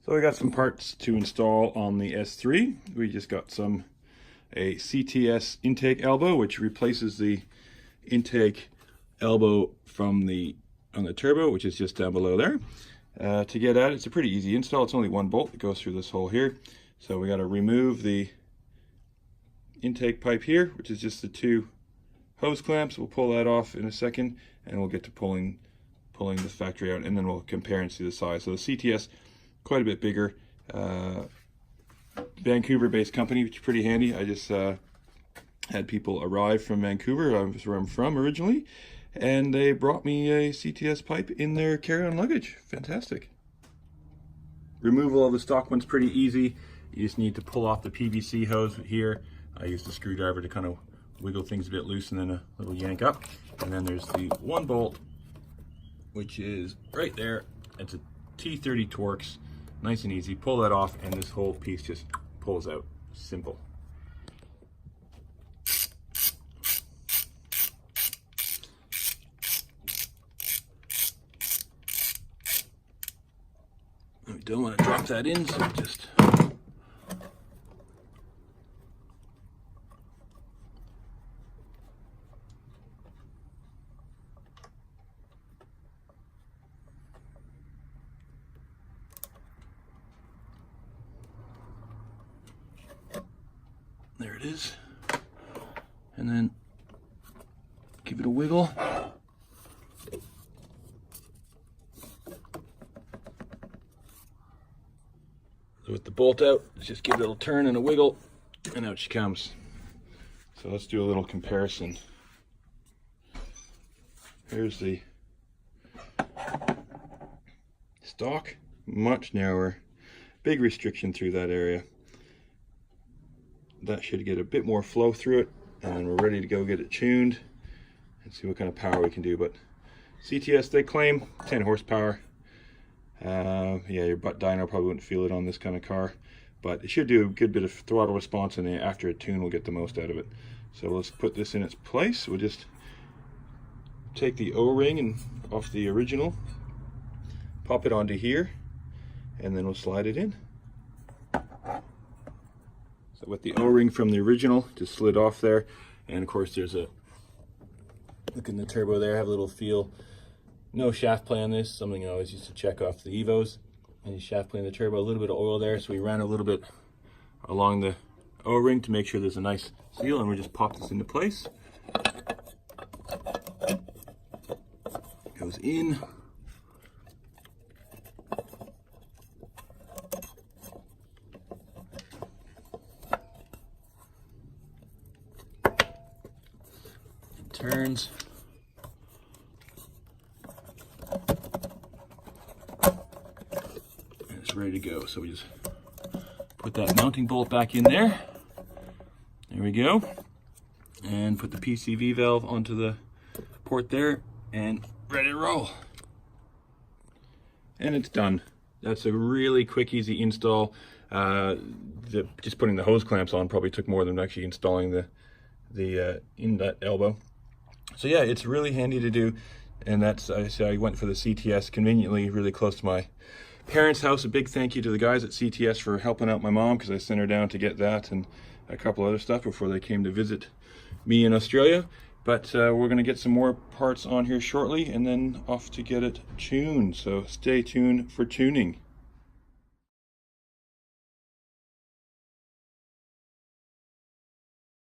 So I got some parts to install on the S3. We just got a CTS intake elbow, which replaces the intake elbow from on the turbo, which is just down below there. To get at it, it's a pretty easy install. It's only one bolt that goes through this hole here. So we got to remove the intake pipe here, which is just the two hose clamps. We'll pull that off in a second, and we'll get to pulling the factory out, and then we'll compare and see the size. So the CTS, quite a bit bigger, Vancouver-based company, which is pretty handy. I just had people arrive from Vancouver, where I'm from originally, and they brought me a CTS pipe in their carry-on luggage. Fantastic. Removal of the stock one's pretty easy. You just need to pull off the PVC hose here. I used a screwdriver to kind of wiggle things a bit loose and then a little yank up. And then there's the one bolt, which is right there. It's a T30 Torx, nice and easy. Pull that off and this whole piece just pulls out. Simple. We don't want to drop that in, so just there it is, and then give it a wiggle. So with the bolt out, just give it a little turn and a wiggle, and out she comes. So let's do a little comparison. Here's the stock, much narrower, big restriction through that area. That should get a bit more flow through it, and then we're ready to go get it tuned and see what kind of power we can do. But CTS, they claim 10 horsepower. Yeah, your butt dyno probably wouldn't feel it on this kind of car, but it should do a good bit of throttle response, and then after a tune we'll get the most out of it. So let's put this in its place. We'll just take the O-ring and off the original, pop it onto here, and then we'll slide it in. So with the O-ring from the original just slid off there, and of course there's a look in the turbo there, have a little feel. No shaft play on this, something I always used to check off the Evos. Any shaft play in the turbo, a little bit of oil there, so we ran a little bit along the O-ring to make sure there's a nice seal, and we'll just pop this into place. Goes in. It turns. Ready to go. So we just put that mounting bolt back in there. There we go. And put the PCV valve onto the port there and ready to roll. And it's done. That's a really quick, easy install. Just putting the hose clamps on probably took more than actually installing the inlet elbow. So yeah, it's really handy to do. And that's, I went for the CTS, conveniently really close to my parents' house. A big thank you to the guys at CTS for helping out my mom, because I sent her down to get that and a couple other stuff before they came to visit me in Australia. But we're going to get some more parts on here shortly and then off to get it tuned. So stay tuned for tuning.